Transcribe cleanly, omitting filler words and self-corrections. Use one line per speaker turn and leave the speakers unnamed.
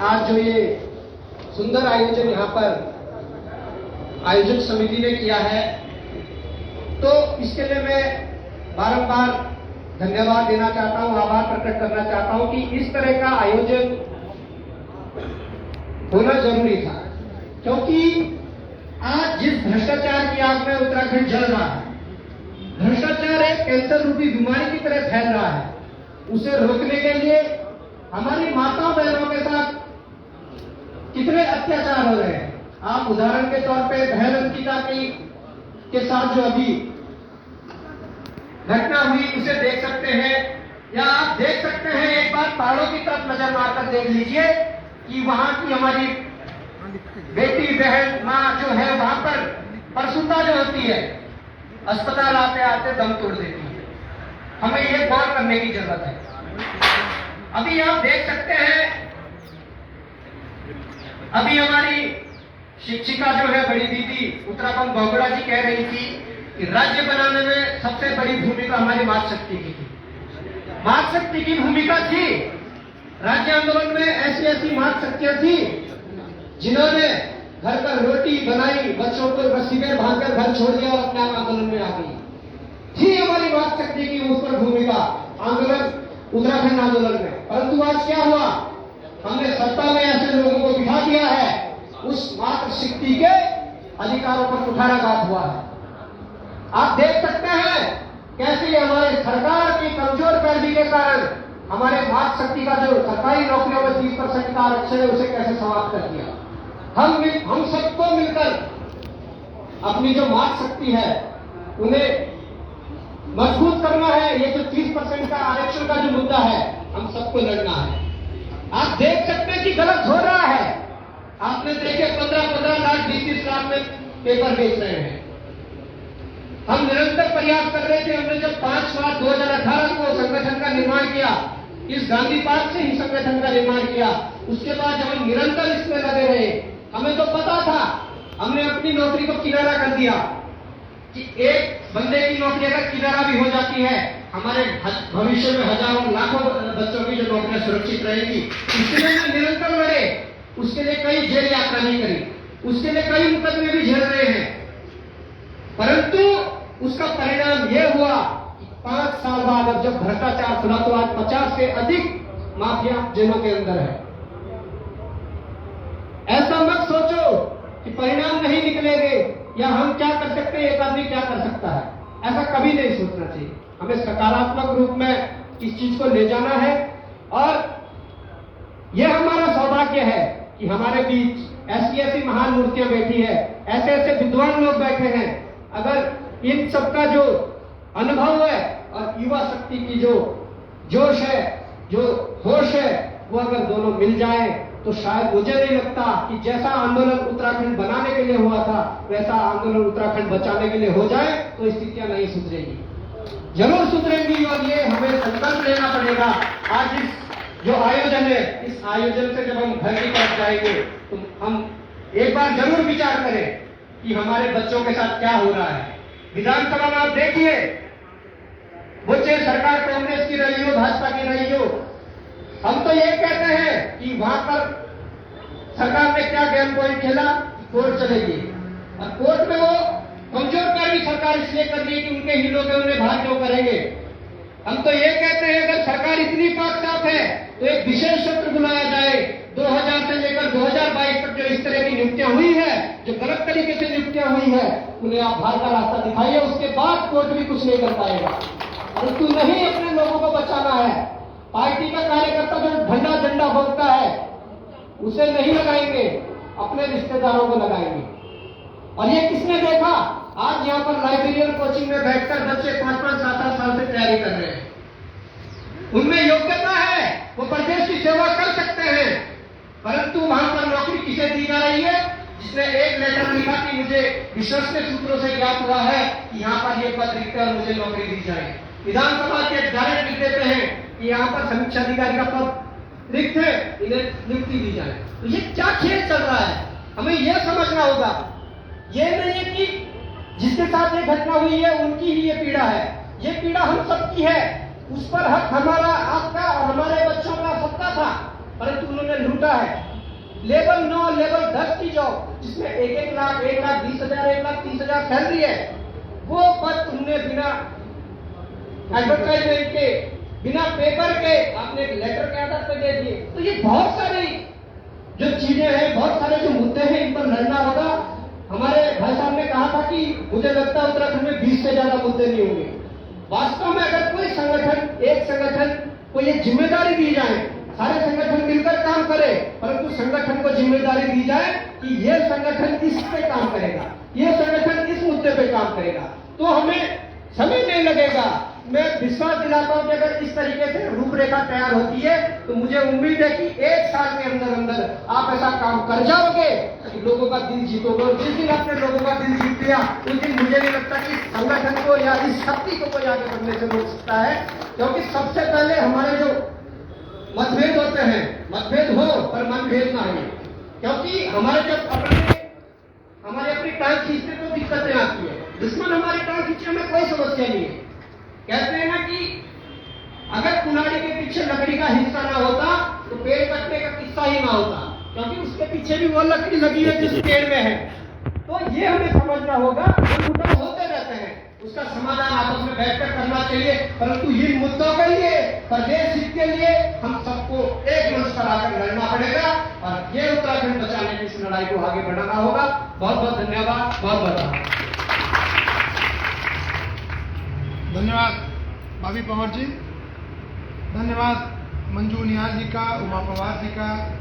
आज जो ये सुंदर आयोजन यहाँ पर आयोजक समिति ने किया है, तो इसके लिए मैं बारंबार धन्यवाद देना चाहता हूँ, आभार प्रकट करना चाहता हूँ कि इस तरह का आयोजन होना जरूरी था। क्योंकि आज जिस भ्रष्टाचार की आग में उत्तराखंड जल रहा है, भ्रष्टाचार एक कैंसर रूपी बीमारी की तरह फैल रहा है, उसे रोकने के लिए हमारी माताओं बहनों के साथ कितने अत्याचार हो रहे हैं। आप उदाहरण के तौर पे बहन अंकिता के साथ जो अभी घटना हुई उसे देख सकते हैं, या आप देख सकते हैं एक बार पहाड़ों की तरफ नजर मारकर देख लीजिए कि वहां की हमारी बेटी बहन माँ जो है वहां पर प्रसूता जो होती है अस्पताल आते आते दम तोड़ देती है। हमें ये गौर करने की जरूरत है। अभी आप देख सकते हैं, अभी हमारी शिक्षिका जो है बड़ी दीदी उत्तराखंड बोगड़ा जी कह रही थी कि राज्य बनाने में सबसे बड़ी भूमिका हमारी मातृशक्ति की थी। मातृशक्ति की भूमिका थी। राज्य आंदोलन में ऐसी ऐसी मातृशक्तियां थी जिन्होंने घर पर रोटी बनाई, बच्चों को रस्सी में बांधकर घर छोड़ दिया और अपने आंदोलन में आ गई थी। हमारी मातृशक्ति की उस पर भूमिका आंदोलन, उत्तराखंड आंदोलन में। परंतु आज क्या हुआ, हमने सत्ता में ऐसे लोगों को बिठा दिया है, उस मातृशक्ति के अधिकारों पर कुठाराघात हुआ है। आप देख सकते हैं कैसे हमारे सरकार की कमजोर पैरवी के कारण हमारे मातृशक्ति का जो सरकारी नौकरियों में 30% का आरक्षण है उसे कैसे समाप्त कर दिया। हम सबको मिलकर अपनी जो मातृशक्ति है उन्हें मजबूत करना है। ये जो 30% का आरक्षण का जो मुद्दा है हम सबको लड़ना है। आप देख सकते हैं कि गलत हो रहा है। आपने देखे 15-15 लाख 20-20 लाख में पेपर बेच रहे हैं। हम निरंतर प्रयास कर रहे थे। हमने जब 5 मार्च 2018 को संगठन का निर्माण किया, इस गांधी पार्क से ही संगठन का निर्माण किया, उसके बाद जब हम निरंतर इसमें लगे रहे, हमें तो पता था, हमने अपनी नौकरी को किनारा कर दिया कि एक बंदे की नौकरी अगर किनारा भी हो जाती है, हमारे भविष्य में हजारों लाखों बच्चों की जो नौकरियां सुरक्षित रहेगी। इसके लिए हम निरंतर लड़े। उसके लिए कई जेल यात्रा नहीं करी, उसके लिए कई मुकदमे भी झेल रहे हैं। परंतु उसका परिणाम यह हुआ कि 5 साल बाद अब जब भ्रष्टाचार खुला तो आज 50 से अधिक माफिया जेलों के अंदर है। ऐसा मत सोचो कि परिणाम नहीं निकलेंगे या हम क्या कर सकते हैं, एक आदमी क्या कर सकता है, ऐसा कभी नहीं सोचना चाहिए। हमें सकारात्मक रूप में इस चीज को ले जाना है। और यह हमारा सौभाग्य है कि हमारे बीच ऐसी महान मूर्तियां बैठी है, ऐसे विद्वान लोग बैठे हैं। अगर इन सबका जो अनुभव है और युवा शक्ति की जो जोश है, जो होश है, वो अगर दोनों मिल जाए तो शायद मुझे नहीं लगता कि जैसा आंदोलन उत्तराखंड बनाने के लिए हुआ था वैसा आंदोलन उत्तराखंड बचाने के लिए हो जाए तो स्थितियां नहीं सुधरेगी, जरूर सुधरेंगी। और ये हमें संकल्प लेना पड़ेगा। आज इस जो आयोजन है, इस आयोजन से जब हम घर की तरफ जाएंगे तो हम एक बार जरूर विचार करें कि हमारे बच्चों के साथ क्या हो रहा है। विधानसभा में आप देखिए, वो चाहे सरकार कांग्रेस की रही हो, भाजपा की रही हो, हम तो ये कहते हैं कि वहां पर सरकार ने क्या गेम पॉइंट खेला, कोर्ट चलेगी। और कोर्ट में वो कमजोर पैरवी सरकार इसलिए कर रही है कि उनके ही लोग उन्हें बाहर क्यों करेंगे। हम तो ये कहते हैं अगर सरकार इतनी पाक-साफ है तो एक विशेष सत्र बुलाया जाए। 2000 से लेकर 2022 तक जो इस तरह की नियुक्तियां हुई है, जो गलत तरीके से नियुक्तियां हुई है, उन्हें आप बाहर का रास्ता दिखाइए। उसके बाद कोर्ट भी कुछ नहीं कर पाएगा। परंतु नहीं, अपने लोगों को बचाना है। पार्टी का कार्यकर्ता जो झंडा झंडा बोलता है उसे नहीं लगाएंगे, अपने रिश्तेदारों को लगाएंगे। और ये किसने देखा? आज यहाँ पर लाइब्रेरियन कोचिंग में बैठकर बच्चे 5-5, 7-7 साल से तैयारी कर रहे हैं। उनमें योग्यता है, वो प्रदेश की सेवा कर सकते हैं, परंतु वहां पर नौकरी किसे दी जा रही है? जिसने एक लेटर लिखा कि मुझे विश्वसनीय सूत्रों से ज्ञात हुआ है कि यहाँ पर ये पद रिक्त है और मुझे नौकरी दी जाए। विधानसभा के डायरेक्ट लिख देते हैं कि यहाँ पर समीक्षा अधिकारी का पद रिक्त है, इन्हें नियुक्ति दी जाए। तो ये क्या खेल चल रहा है, हमें यह समझना होगा। ये नहीं है कि जिसके साथ ये घटना हुई है उनकी ही ये पीड़ा है, ये पीड़ा हम सबकी है। उस पर हक हमारा, आपका और हमारे बच्चों का सबका था, परंतु उन्होंने लूटा है। लेवल 9, लेवल 10 की जॉब जिसमें 1 लाख, 1,20,000, 1,30,000 सैलरी है, वो पद तुमने बिना एडवर्टाइजमेंट के, बिना पेपर के आपने एक लेटर के आधार पर दे दिए। तो ये बहुत सारी जो चीजें हैं, बहुत सारे जो मुद्दे हैं, इन पर लड़ना होगा। हमारे भाई साहब ने कहा था कि मुझे लगता है उत्तराखंड में 20 से ज्यादा मुद्दे नहीं होंगे। वास्तव में अगर कोई संगठन, एक संगठन को ये जिम्मेदारी दी जाए, सारे संगठन मिलकर काम करे, परंतु संगठन को जिम्मेदारी दी जाए कि ये संगठन इस पे काम करेगा, ये संगठन इस मुद्दे पे काम करेगा, तो हमें समय नहीं लगेगा। मैं विश्वास दिलाता हूं कि अगर इस तरीके से रूपरेखा तैयार होती है तो मुझे उम्मीद है कि 1 साल के अंदर अंदर आप ऐसा काम कर जाओगे कि लोगों का दिल जीतोगे। और जिस दिन आपने लोगों का दिल जीत लिया, उस दिन मुझे नहीं लगता कि संगठन को या इस शक्ति को कोई आगे बढ़ने से रोक सकता है। क्योंकि सबसे पहले हमारे जो मतभेद होते हैं, मतभेद हो पर मनभेद ना हो, क्योंकि हमारे जब हमारी अपनी टांग खींचते तो दिक्कतें आती है। दुश्मन हमारी टांग खींचे में कोई समस्या नहीं है। कहते हैं ना कि अगर कुल्हाड़ी के पीछे लकड़ी का हिस्सा ना होता तो पेड़ कटने का किस्सा ही ना होता, क्योंकि उसके पीछे भी वो लकड़ी लगी है जिस पेड़ में है। तो ये हमें समझना होगा। मुद्दे होते रहते हैं, उसका समाधान आपस में बैठकर करना चाहिए, परंतु इन मुद्दों के लिए, प्रदेश हित के लिए हम सबको एक मंच पर आकर लड़ना पड़ेगा और ये उत्तराखंड बचाने की इस लड़ाई को आगे बढ़ाना होगा। बहुत बहुत धन्यवाद, बहुत बहुत
धन्यवाद भाभी पवार जी, धन्यवाद मंजू निहाल जी का, उमा पवार जी का।